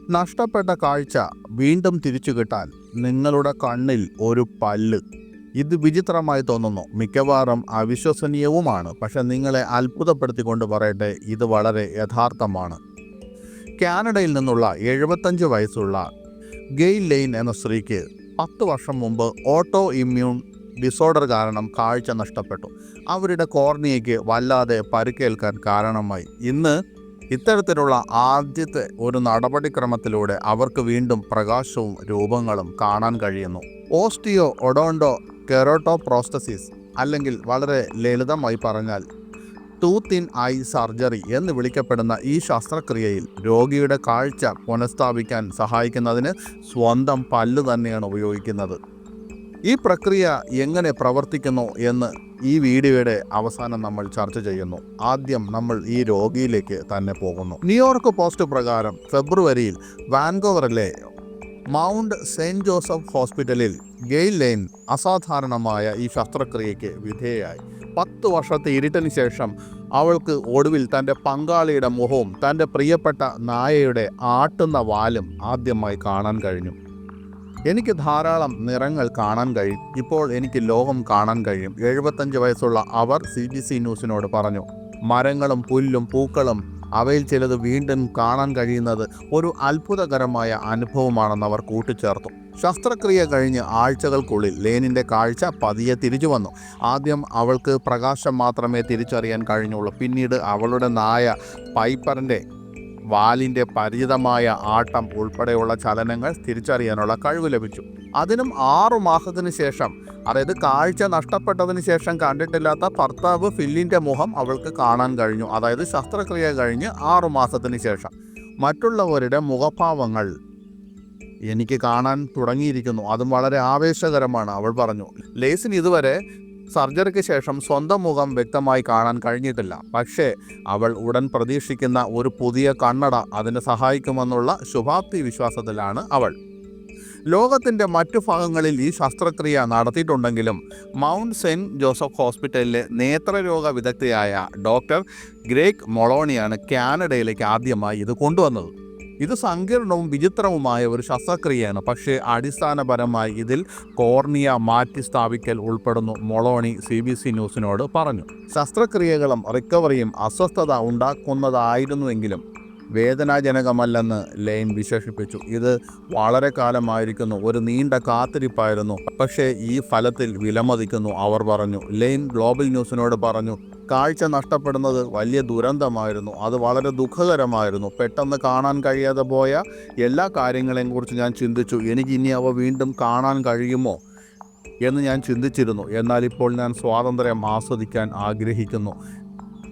നഷ്ടപ്പെട്ട കാഴ്ച വീണ്ടും തിരിച്ചു കിട്ടാൻ നിങ്ങളുടെ കണ്ണിൽ ഒരു പല്ല്. ഇത് വിചിത്രമായി തോന്നുന്നു, മിക്കവാറും അവിശ്വസനീയവുമാണ്. പക്ഷെ നിങ്ങളെ അത്ഭുതപ്പെടുത്തിക്കൊണ്ട് പറയട്ടെ, ഇത് വളരെ യഥാർത്ഥമാണ്. കാനഡയിൽ നിന്നുള്ള 75 വയസ്സുള്ള ഗെയിൽ ലെയ്ൻ എന്ന സ്ത്രീക്ക് 10 വർഷം മുമ്പ് ഓട്ടോ ഇമ്മ്യൂൺ ഡിസോർഡർ കാരണം കാഴ്ച നഷ്ടപ്പെട്ടു. അവരുടെ കോർണിയയ്ക്ക് വല്ലാതെ പരിക്കേൽക്കാൻ കാരണമായി. ഇന്ന് ഇത്തരത്തിലുള്ള ആദ്യത്തെ ഒരു നടപടിക്രമത്തിലൂടെ അവർക്ക് വീണ്ടും പ്രകാശവും രൂപങ്ങളും കാണാൻ കഴിയുന്നു. ഓസ്റ്റിയോ ഒഡോണ്ടോ കെറോട്ടോപ്രോസ്റ്റസിസ്, അല്ലെങ്കിൽ വളരെ ലളിതമായി പറഞ്ഞാൽ ടൂത്ത് ഇൻ ഐ സർജറി എന്ന് വിളിക്കപ്പെടുന്ന ഈ ശസ്ത്രക്രിയയിൽ രോഗിയുടെ കാഴ്ച പുനഃസ്ഥാപിക്കാൻ സഹായിക്കുന്നതിന് സ്വന്തം പല്ല് തന്നെയാണ് ഉപയോഗിക്കുന്നത്. ഈ പ്രക്രിയ എങ്ങനെ പ്രവർത്തിക്കുന്നു എന്ന് ഈ വീഡിയോയുടെ അവസാനം നമ്മൾ ചർച്ച ചെയ്യുന്നു. ആദ്യം നമ്മൾ ഈ രോഗിയിലേക്ക് തന്നെ പോകുന്നു. ന്യൂയോർക്ക് പോസ്റ്റ് പ്രകാരം ഫെബ്രുവരിയിൽ വാൻകൂവറിലെ മൗണ്ട് സെയിൻറ്റ് ജോസഫ് ഹോസ്പിറ്റലിൽ ഗെയിൽ ലെയ്ൻ അസാധാരണമായ ഈ ശസ്ത്രക്രിയയ്ക്ക് വിധേയയായി. 10 വർഷത്തെ ഇരുട്ടിന് ശേഷം അവൾക്ക് ഒടുവിൽ തൻ്റെ പങ്കാളിയുടെ മുഖവും തൻ്റെ പ്രിയപ്പെട്ട നായയുടെ ആട്ടുന്ന വാലും ആദ്യമായി കാണാൻ കഴിഞ്ഞു. എനിക്ക് ധാരാളം നിറങ്ങൾ കാണാൻ കഴിയും. ഇപ്പോൾ എനിക്ക് ലോകം കാണാൻ കഴിയും. 75 വയസ്സുള്ള അവർ CBC ന്യൂസിനോട് പറഞ്ഞു. മരങ്ങളും പുല്ലും പൂക്കളും അവയിൽ ചിലത് വീണ്ടും കാണാൻ കഴിയുന്നത് ഒരു അത്ഭുതകരമായ അനുഭവമാണെന്ന് അവർ കൂട്ടിച്ചേർത്തു. ശസ്ത്രക്രിയ കഴിഞ്ഞ് ആഴ്ചകൾക്കുള്ളിൽ ലെയ്നിൻ്റെ കാഴ്ച പതിയെ തിരിച്ചു വന്നു. ആദ്യം അവൾക്ക് പ്രകാശം മാത്രമേ തിരിച്ചറിയാൻ കഴിഞ്ഞുള്ളൂ. പിന്നീട് അവളുടെ നായ പൈപ്പറിൻ്റെ വാലിൻ്റെ പരിചിതമായ ആട്ടം ഉൾപ്പെടെയുള്ള ചലനങ്ങൾ തിരിച്ചറിയാനുള്ള കഴിവ് ലഭിച്ചു. അതിനും 6 മാസത്തിന് ശേഷം, അതായത് കാഴ്ച നഷ്ടപ്പെട്ടതിന് ശേഷം കണ്ടിട്ടില്ലാത്ത ഭർത്താവ് ഫില്ലിൻ്റെ മുഖം അവൾക്ക് കാണാൻ കഴിഞ്ഞു. അതായത് ശസ്ത്രക്രിയ കഴിഞ്ഞ് 6 മാസത്തിന് ശേഷം. മറ്റുള്ളവരുടെ മുഖഭാവങ്ങൾ എനിക്ക് കാണാൻ തുടങ്ങിയിരിക്കുന്നു, അതും വളരെ ആവേശകരമാണ്, അവൾ പറഞ്ഞു. ലെയ്സിന് ഇതുവരെ സർജറിക്ക് ശേഷം സ്വന്തം മുഖം വ്യക്തമായി കാണാൻ കഴിഞ്ഞിട്ടില്ല. പക്ഷേ അവൾ ഉടൻ പ്രതീക്ഷിക്കുന്ന ഒരു പുതിയ കണ്ണട അതിന് സഹായിക്കുമെന്നുള്ള ശുഭാപ്തി വിശ്വാസത്തിലാണ് അവൾ. ലോകത്തിൻ്റെ മറ്റു ഭാഗങ്ങളിൽ ഈ ശസ്ത്രക്രിയ നടത്തിയിട്ടുണ്ടെങ്കിലും മൗണ്ട് സെയിൻറ്റ് ജോസഫ് ഹോസ്പിറ്റലിലെ നേത്രരോഗ വിദഗ്ധയായ ഡോക്ടർ ഗ്രേഗ് മൊളോണിയാണ് കാനഡയിലേക്ക് ആദ്യമായി ഇത് കൊണ്ടുവന്നത്. ഇത് സങ്കീർണവും വിചിത്രവുമായ ഒരു ശസ്ത്രക്രിയയാണ്. പക്ഷേ അടിസ്ഥാനപരമായി ഇതിൽ കോർണിയ മാറ്റി സ്ഥാപിക്കൽ ഉൾപ്പെടുന്നു, മൊളോണി CBC ന്യൂസിനോട് പറഞ്ഞു. ശസ്ത്രക്രിയകളും റിക്കവറിയും അസ്വസ്ഥത ഉണ്ടാക്കുന്നതായിരുന്നുവെങ്കിലും വേദനാജനകമല്ലെന്ന് ലെയ്ൻ വിശേഷിപ്പിച്ചു. ഇത് വളരെ കാലമായിരിക്കുന്നു, ഒരു നീണ്ട കാത്തിരിപ്പായിരുന്നു, പക്ഷേ ഈ ഫലത്തിൽ വിലമതിക്കുന്നു, അവർ പറഞ്ഞു. ലെയ്ൻ ഗ്ലോബൽ ന്യൂസിനോട് പറഞ്ഞു, കാഴ്ച നഷ്ടപ്പെടുന്നത് വലിയ ദുരന്തമായിരുന്നു. അത് വളരെ ദുഃഖകരമായിരുന്നു. പെട്ടെന്ന് കാണാൻ കഴിയാതെ പോയ എല്ലാ കാര്യങ്ങളെയും കുറിച്ച് ഞാൻ ചിന്തിച്ചു. എനിക്ക് ഇനി അവ വീണ്ടും കാണാൻ കഴിയുമോ എന്ന് ഞാൻ ചിന്തിച്ചിരുന്നു. എന്നാൽ ഇപ്പോൾ ഞാൻ സ്വാതന്ത്ര്യം ആസ്വദിക്കാൻ ആഗ്രഹിക്കുന്നു.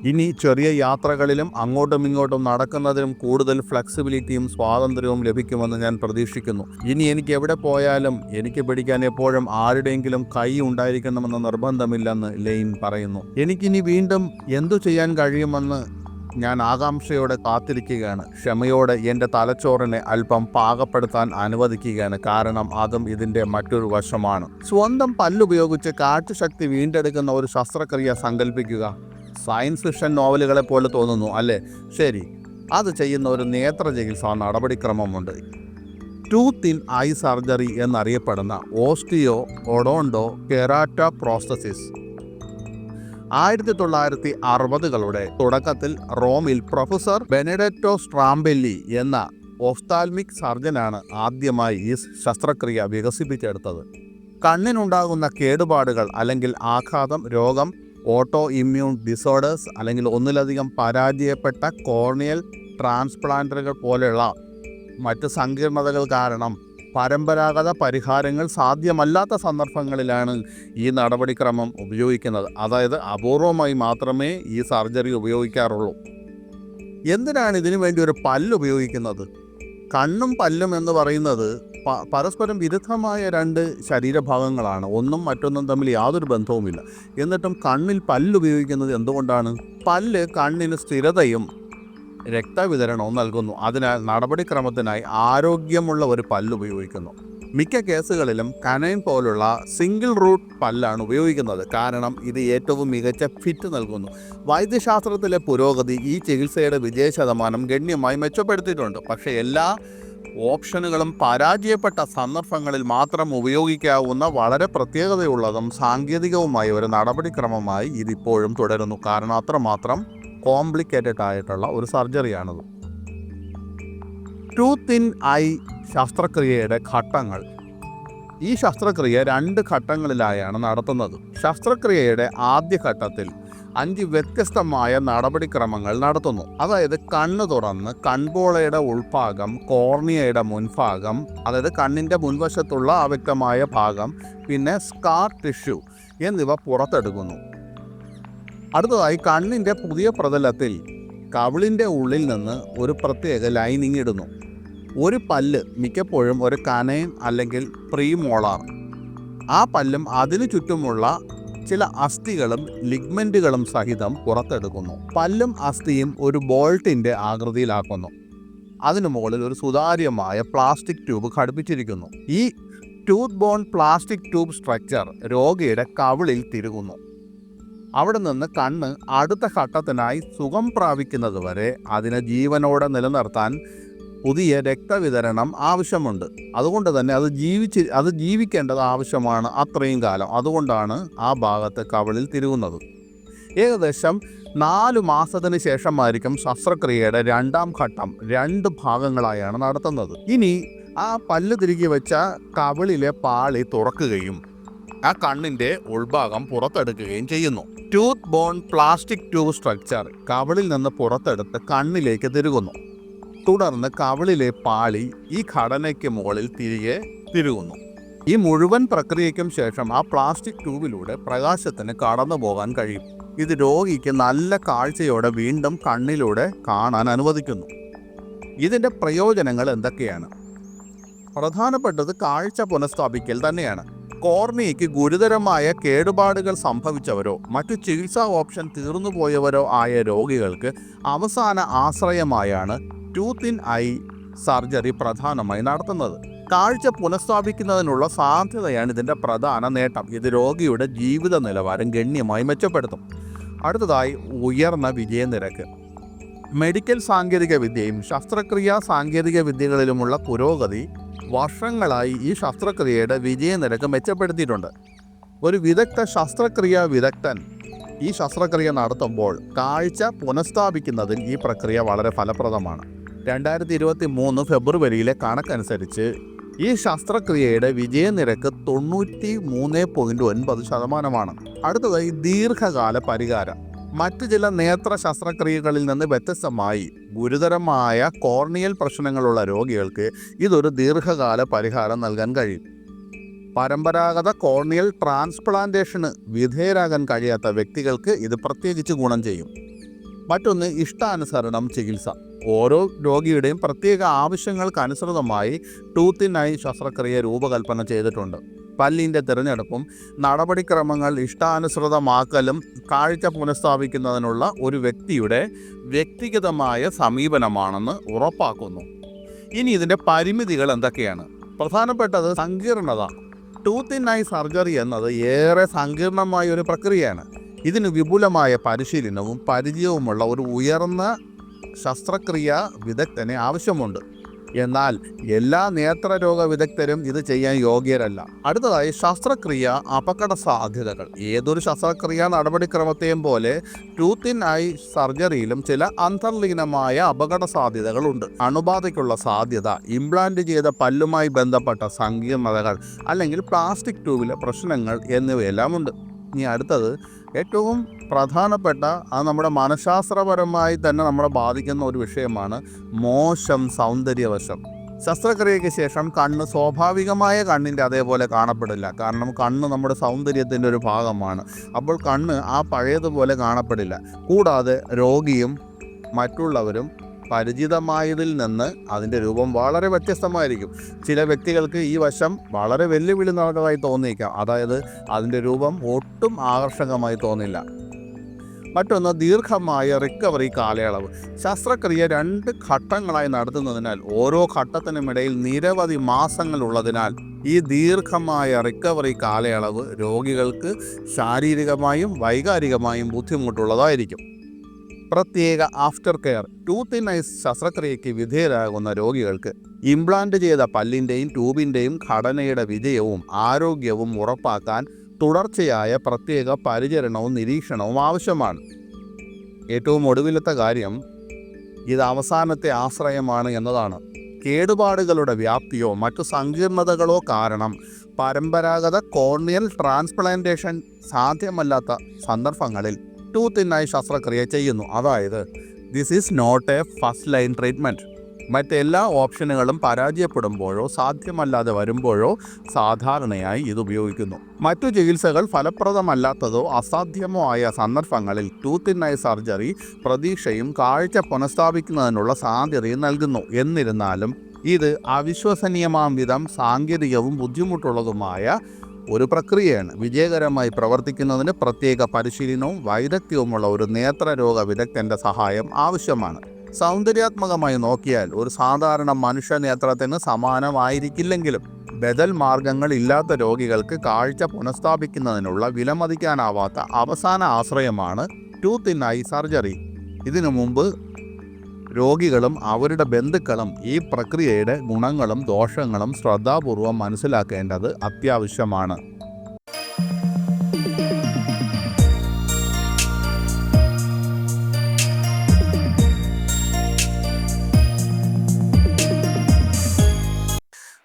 ഇനി ചെറിയ യാത്രകളിലും അങ്ങോട്ടും ഇങ്ങോട്ടും നടക്കുന്നതിനും കൂടുതൽ ഫ്ലെക്സിബിലിറ്റിയും സ്വാതന്ത്ര്യവും ലഭിക്കുമെന്ന് ഞാൻ പ്രതീക്ഷിക്കുന്നു. ഇനി എനിക്ക് എവിടെ പോയാലും എനിക്ക് പിടിക്കാൻ എപ്പോഴും ആരുടെയെങ്കിലും കൈ ഉണ്ടായിരിക്കണമെന്ന് നിർബന്ധമില്ലെന്ന് ലെയ്ൻ പറയുന്നു. എനിക്കിനി വീണ്ടും എന്തു ചെയ്യാൻ കഴിയുമെന്ന് ഞാൻ ആകാംക്ഷയോടെ കാത്തിരിക്കുകയാണ്. ക്ഷമയോടെ എൻ്റെ തലച്ചോറിനെ അല്പം പാകപ്പെടുത്താൻ അനുവദിക്കുകയാണ്, കാരണം അതും ഇതിൻ്റെ മറ്റൊരു വശമാണ്. സ്വന്തം പല്ലുപയോഗിച്ച് കാഴ്ചശക്തി വീണ്ടെടുക്കുന്ന ഒരു ശസ്ത്രക്രിയ സങ്കല്പിക്കുക. സയൻസ് ഫിക്ഷൻ നോവലുകളെ പോലെ തോന്നുന്നു, അല്ലേ? ശരി, അത് ചെയ്യുന്ന ഒരു നേത്ര ചികിത്സാ നടപടിക്രമമുണ്ട്. ടൂത്ത് ഇൻ ഐ സർജറി എന്നറിയപ്പെടുന്ന ഓസ്റ്റിയോ ഒഡോണ്ടോ കെറാട്ടോപ്രോസ്റ്റസിസ് 1960കളുടെ തുടക്കത്തിൽ റോമിൽ പ്രൊഫസർ ബെനഡെറ്റോ സ്ട്രാംബെല്ലി എന്ന ഒഫ്താൽമിക് സർജനാണ് ആദ്യമായി ഈ ശസ്ത്രക്രിയ വികസിപ്പിച്ചെടുത്തത്. കണ്ണിനുണ്ടാകുന്ന കേടുപാടുകൾ അല്ലെങ്കിൽ ആഘാതം, രോഗം, ഓട്ടോ ഇമ്മ്യൂൺ ഡിസോർഡേഴ്സ് അല്ലെങ്കിൽ ഒന്നിലധികം പരാജയപ്പെട്ട കോർണിയൽ ട്രാൻസ്പ്ലാന്റുകൾ പോലെയുള്ള മറ്റ് സങ്കീർണതകൾ കാരണം പരമ്പരാഗത പരിഹാരങ്ങൾ സാധ്യമല്ലാത്ത സന്ദർഭങ്ങളിലാണ് ഈ നടപടിക്രമം ഉപയോഗിക്കുന്നത്. അതായത് അപൂർവമായി മാത്രമേ ഈ സർജറി ഉപയോഗിക്കാറുള്ളൂ. എന്തിനാണ് ഇതിനു വേണ്ടി ഒരു പല്ല് ഉപയോഗിക്കുന്നത്? കണ്ണും പല്ലും എന്ന് പറയുന്നത് പരസ്പരം വിരുദ്ധമായ 2 ശരീരഭാഗങ്ങളാണ്. ഒന്നും മറ്റൊന്നും തമ്മിൽ യാതൊരു ബന്ധവുമില്ല. എന്നിട്ടും കണ്ണിൽ പല്ല് ഉപയോഗിക്കുന്നത് എന്തുകൊണ്ടാണ്? പല്ല് കണ്ണിന് സ്ഥിരതയും രക്തവിതരണവും നൽകുന്നു. അതിനാൽ നടപടിക്രമത്തിനായി ആരോഗ്യമുള്ള ഒരു പല്ല് ഉപയോഗിക്കുന്നു. മിക്ക കേസുകളിലും കനൈൻ പോലുള്ള സിംഗിൾ റൂട്ട് പല്ലാണ് ഉപയോഗിക്കുന്നത്. കാരണം ഇത് ഏറ്റവും മികച്ച ഫിറ്റ് നൽകുന്നു. വൈദ്യശാസ്ത്രത്തിലെ പുരോഗതി ഈ ചികിത്സയുടെ വിജയശതമാനം ഗണ്യമായി മെച്ചപ്പെടുത്തിയിട്ടുണ്ട്. പക്ഷേ എല്ലാ ഓപ്ഷനുകളും പരാജയപ്പെട്ട സന്ദർഭങ്ങളിൽ മാത്രം ഉപയോഗിക്കാവുന്ന വളരെ പ്രത്യേകതയുള്ളതും സാങ്കേതികവുമായ ഒരു നടപടിക്രമമായി ഇതിപ്പോഴും തുടരുന്നു. കാരണം അത്രമാത്രം കോംപ്ലിക്കേറ്റഡ് ആയിട്ടുള്ള ഒരു സർജറിയാണത്. ടൂത്ത് ഇൻ ഐ ശസ്ത്രക്രിയയുടെ ഘട്ടങ്ങൾ. ഈ ശസ്ത്രക്രിയ 2 ഘട്ടങ്ങളിലായാണ് നടത്തുന്നത്. ശസ്ത്രക്രിയയുടെ ആദ്യ ഘട്ടത്തിൽ 5 വ്യത്യസ്തമായ നടപടിക്രമങ്ങൾ നടത്തുന്നു. അതായത് കണ്ണ് തുറന്ന് കൺപോളയുടെ ഉൾഭാഗം, കോർണിയയുടെ മുൻഭാഗം, അതായത് കണ്ണിൻ്റെ മുൻവശത്തുള്ള അവ്യക്തമായ ഭാഗം, പിന്നെ സ്കാർ ടിഷ്യൂ എന്നിവ പുറത്തെടുക്കുന്നു. അടുത്തതായി കണ്ണിൻ്റെ പുതിയ പ്രതലത്തിൽ കവിളിൻ്റെ ഉള്ളിൽ നിന്ന് ഒരു പ്രത്യേക ലൈനിങ് ഇടുന്നു. ഒരു പല്ല്, മിക്കപ്പോഴും ഒരു കനൈൻ അല്ലെങ്കിൽ പ്രീമോളാർ, ആ പല്ലും അതിനു ചുറ്റുമുള്ള ചില അസ്ഥികളും ലിഗ്മെൻറ്റുകളും സഹിതം പുറത്തെടുക്കുന്നു. പല്ലും അസ്ഥിയും ഒരു ബോൾട്ടിൻ്റെ ആകൃതിയിലാക്കുന്നു. അതിനു മുകളിൽ ഒരു സുതാര്യമായ പ്ലാസ്റ്റിക് ട്യൂബ് ഘടിപ്പിച്ചിരിക്കുന്നു. ഈ tooth bone plastic tube structure രോഗിയുടെ കവിളിൽ തിരുകുന്നു. അവിടെ നിന്ന് കണ്ണ് അടുത്ത ഘട്ടത്തിനായി സുഖം പ്രാപിക്കുന്നതുവരെ അതിനെ ജീവനോടെ നിലനിർത്താൻ പുതിയ രക്തവിതരണം ആവശ്യമുണ്ട്. അതുകൊണ്ട് തന്നെ അത് ജീവിക്കേണ്ടത് ആവശ്യമാണ് അത്രയും കാലം. അതുകൊണ്ടാണ് ആ ഭാഗത്ത് കവിളിൽ തിരുകുന്നത്. ഏകദേശം 4 മാസത്തിന് ശേഷമായിരിക്കും ശസ്ത്രക്രിയയുടെ 2ാം ഘട്ടം 2 ഭാഗങ്ങളായാണ് നടത്തുന്നത്. ഇനി ആ പല്ല് തിരികെ വെച്ച കവിളിലെ പാളി തുറക്കുകയും ആ കണ്ണിൻ്റെ ഉൾഭാഗം പുറത്തെടുക്കുകയും ചെയ്യുന്നു. Tooth bone plastic tube structure കവിളിൽ നിന്ന് പുറത്തെടുത്ത് കണ്ണിലേക്ക് തിരുകുന്നു. തുടർന്ന് കവിളിലെ പാളി ഈ ഘടനയ്ക്ക് മുകളിൽ തിരികെ തിരുകുന്നു. ഈ മുഴുവൻ പ്രക്രിയയ്ക്കും ശേഷം ആ പ്ലാസ്റ്റിക് ട്യൂബിലൂടെ പ്രകാശത്തിന് കടന്നു പോകാൻ കഴിയും. ഇത് രോഗിക്ക് നല്ല കാഴ്ചയോടെ വീണ്ടും കണ്ണിലൂടെ കാണാൻ അനുവദിക്കുന്നു. ഇതിൻ്റെ പ്രയോജനങ്ങൾ എന്തൊക്കെയാണ്? പ്രധാനപ്പെട്ടത് കാഴ്ച പുനഃസ്ഥാപിക്കൽ തന്നെയാണ്. കോർണിയയ്ക്ക് ഗുരുതരമായ കേടുപാടുകൾ സംഭവിച്ചവരോ മറ്റു ചികിത്സാ ഓപ്ഷൻ തീർന്നുപോയവരോ ആയ രോഗികൾക്ക് അവസാന ആശ്രയമായാണ് ടൂത്ത് ഇൻ ഐ സർജറി പ്രധാനമായി നടത്തുന്നത്. കാഴ്ച പുനഃസ്ഥാപിക്കുന്നതിനുള്ള സാധ്യതയാണ് ഇതിൻ്റെ പ്രധാന നേട്ടം. ഇത് രോഗിയുടെ ജീവിത നിലവാരം ഗണ്യമായി മെച്ചപ്പെടുത്തും. അടുത്തതായി, ഉയർന്ന വിജയനിരക്ക്. മെഡിക്കൽ സാങ്കേതിക വിദ്യയും ശസ്ത്രക്രിയാ സാങ്കേതിക വിദ്യകളിലുമുള്ള പുരോഗതി വർഷങ്ങളായി ഈ ശസ്ത്രക്രിയയുടെ വിജയനിരക്ക് മെച്ചപ്പെടുത്തിയിട്ടുണ്ട്. ഒരു വിദഗ്ധ ശസ്ത്രക്രിയാ വിദഗ്ധൻ ഈ ശസ്ത്രക്രിയ നടത്തുമ്പോൾ കാഴ്ച പുനഃസ്ഥാപിക്കുന്നതിൽ ഈ പ്രക്രിയ വളരെ ഫലപ്രദമാണ്. 2023 ഫെബ്രുവരിയിലെ കണക്കനുസരിച്ച് ഈ ശസ്ത്രക്രിയയുടെ വിജയനിരക്ക് 93.9%. അടുത്തതായി, ദീർഘകാല പരിഹാരം. മറ്റ് ചില നേത്ര ശസ്ത്രക്രിയകളിൽ നിന്ന് വ്യത്യസ്തമായി ഗുരുതരമായ കോർണിയൽ പ്രശ്നങ്ങളുള്ള രോഗികൾക്ക് ഇതൊരു ദീർഘകാല പരിഹാരം നൽകാൻ കഴിയും. പരമ്പരാഗത കോർണിയൽ ട്രാൻസ്പ്ലാന്റേഷന് വിധേയരാകാൻ കഴിയാത്ത വ്യക്തികൾക്ക് ഇത് പ്രത്യേകിച്ച് ഗുണം ചെയ്യും. മറ്റൊന്ന്, ഇഷ്ടാനുസരണം ചികിത്സ. ഓരോ രോഗിയുടെയും പ്രത്യേക ആവശ്യങ്ങൾക്കനുസൃതമായി ടൂത്ത് ഇൻ ഐ ശസ്ത്രക്രിയ രൂപകൽപ്പന ചെയ്തിട്ടുണ്ട്. പല്ലിൻ്റെ തിരഞ്ഞെടുപ്പും നടപടിക്രമങ്ങൾ ഇഷ്ടാനുസൃതമാക്കലും കാഴ്ച പുനഃസ്ഥാപിക്കുന്നതിനുള്ള ഒരു വ്യക്തിയുടെ വ്യക്തിഗതമായ സമീപനമാണെന്ന് ഉറപ്പാക്കുന്നു. ഇനി ഇതിൻ്റെ പരിമിതികൾ എന്തൊക്കെയാണ്? പ്രധാനപ്പെട്ടത് സങ്കീർണത. ടൂത്ത് ഇൻ ഐ സർജറി എന്നത് ഏറെ സങ്കീർണമായ ഒരു പ്രക്രിയയാണ്. ഇതിന് വിപുലമായ പരിശീലനവും പരിചയവുമുള്ള ഒരു ഉയർന്ന ശസ്ത്രക്രിയാ വിദഗ്ധനെ ആവശ്യമുണ്ട്. എന്നാൽ എല്ലാ നേത്രരോഗ വിദഗ്ധരും ഇത് ചെയ്യാൻ യോഗ്യരല്ല. അടുത്തതായി, ശസ്ത്രക്രിയ അപകട സാധ്യതകൾ. ഏതൊരു ശസ്ത്രക്രിയാ നടപടിക്രമത്തെയും പോലെ ടൂത്ത് ഇൻ ഐ സർജറിയിലും ചില അന്തർലീനമായ അപകട സാധ്യതകളുണ്ട്. അണുബാധയ്ക്കുള്ള സാധ്യത, ഇംപ്ലാന്റ് ചെയ്ത പല്ലുമായി ബന്ധപ്പെട്ട സങ്കീർണതകൾ, അല്ലെങ്കിൽ പ്ലാസ്റ്റിക് ട്യൂബിലെ പ്രശ്നങ്ങൾ എന്നിവയെല്ലാം ഉണ്ട്. ഇനി അടുത്തത് ഏറ്റവും പ്രധാനപ്പെട്ട, അത് നമ്മുടെ മനഃശാസ്ത്രപരമായി തന്നെ നമ്മളെ ബാധിക്കുന്ന ഒരു വിഷയമാണ് മോശം സൗന്ദര്യവശം. ശസ്ത്രക്രിയയ്ക്ക് ശേഷം കണ്ണ് സ്വാഭാവികമായ കണ്ണിൻ്റെ അതേപോലെ കാണപ്പെടില്ല. കാരണം കണ്ണ് നമ്മുടെ സൗന്ദര്യത്തിൻ്റെ ഒരു ഭാഗമാണ്. അപ്പോൾ കണ്ണ് ആ പഴയതുപോലെ കാണപ്പെടില്ല. കൂടാതെ രോഗിയും മറ്റുള്ളവരും പരിചിതമായതിൽ നിന്ന് അതിൻ്റെ രൂപം വളരെ വ്യത്യസ്തമായിരിക്കും. ചില വ്യക്തികൾക്ക് ഈ വശം വളരെ വെല്ലുവിളി നിറഞ്ഞതായി തോന്നിയേക്കാം. അതായത് അതിൻ്റെ രൂപം ഒട്ടും ആകർഷകമായി തോന്നില്ല. മറ്റൊന്ന് ദീർഘമായ റിക്കവറി കാലയളവ്. ശസ്ത്രക്രിയ 2 ഘട്ടങ്ങളായി നടത്തുന്നതിനാൽ ഓരോ ഘട്ടത്തിനുമിടയിൽ നിരവധി മാസങ്ങളുള്ളതിനാൽ ഈ ദീർഘമായ റിക്കവറി കാലയളവ് രോഗികൾക്ക് ശാരീരികമായും വൈകാരികമായും ബുദ്ധിമുട്ടുള്ളതായിരിക്കും. പ്രത്യേക after care. Tooth in eyes ശസ്ത്രക്രിയയ്ക്ക് വിധേയരാകുന്ന രോഗികൾക്ക് ഇംപ്ലാന്റ് ചെയ്ത പല്ലിൻ്റെയും ട്യൂബിൻ്റെയും ഘടനയുടെ വിജയവും ആരോഗ്യവും ഉറപ്പാക്കാൻ തുടർച്ചയായ പ്രത്യേക പരിചരണവും നിരീക്ഷണവും ആവശ്യമാണ്. ഏറ്റവും ഒടുവിലത്തെ കാര്യം, ഇത് അവസാനത്തെ ആശ്രയമാണ് എന്നതാണ്. കേടുപാടുകളുടെ വ്യാപ്തിയോ മറ്റു സങ്കീർണതകളോ കാരണം പരമ്പരാഗത കോർണിയൽ ട്രാൻസ്പ്ലാന്റേഷൻ സാധ്യമല്ലാത്ത സന്ദർഭങ്ങളിൽ ടൂത്ത് ഇൻ ഐ ശസ്ത്രക്രിയ ചെയ്യുന്നു. അതായത് this is not a first line treatment. മറ്റെല്ലാ ഓപ്ഷനുകളും പരാജയപ്പെടുമ്പോഴോ സാധ്യമല്ലാതെ വരുമ്പോഴോ സാധാരണയായി ഇത് ഉപയോഗിക്കുന്നു. മറ്റു ചികിത്സകൾ ഫലപ്രദമല്ലാത്തതോ അസാധ്യമോ ആയ സന്ദർഭങ്ങളിൽ ടൂത്ത് ഇൻ ഐ സർജറി പ്രതീക്ഷയും കാഴ്ച പുനഃസ്ഥാപിക്കുന്നതിനുള്ള സാധ്യതയും നൽകുന്നു. എന്നിരുന്നാലും ഇത് അവിശ്വസനീയമാം വിധം സാങ്കേതികവും ബുദ്ധിമുട്ടുള്ളതുമായ ഒരു പ്രക്രിയയാണ്. വിജയകരമായി പ്രവർത്തിക്കുന്നതിന് പ്രത്യേക പരിശീലനവും വൈദഗ്ധ്യവുമുള്ള ഒരു നേത്രരോഗ വിദഗ്ധൻ്റെ സഹായം ആവശ്യമാണ്. സൗന്ദര്യാത്മകമായി നോക്കിയാൽ ഒരു സാധാരണ മനുഷ്യനേത്രത്തിന് സമാനമായിരിക്കില്ലെങ്കിലും ബദൽ മാർഗങ്ങൾ ഇല്ലാത്ത രോഗികൾക്ക് കാഴ്ച പുനഃസ്ഥാപിക്കുന്നതിനുള്ള വിലമതിക്കാനാവാത്ത അവസാന ആശ്രയമാണ് ടൂത്ത് ഇൻ ഐ സർജറി. ഇതിനു മുമ്പ് രോഗികളും അവരുടെ ബന്ധുക്കളും ഈ പ്രക്രിയയുടെ ഗുണങ്ങളും ദോഷങ്ങളും ശ്രദ്ധാപൂർവം മനസ്സിലാക്കേണ്ടത് അത്യാവശ്യമാണ്.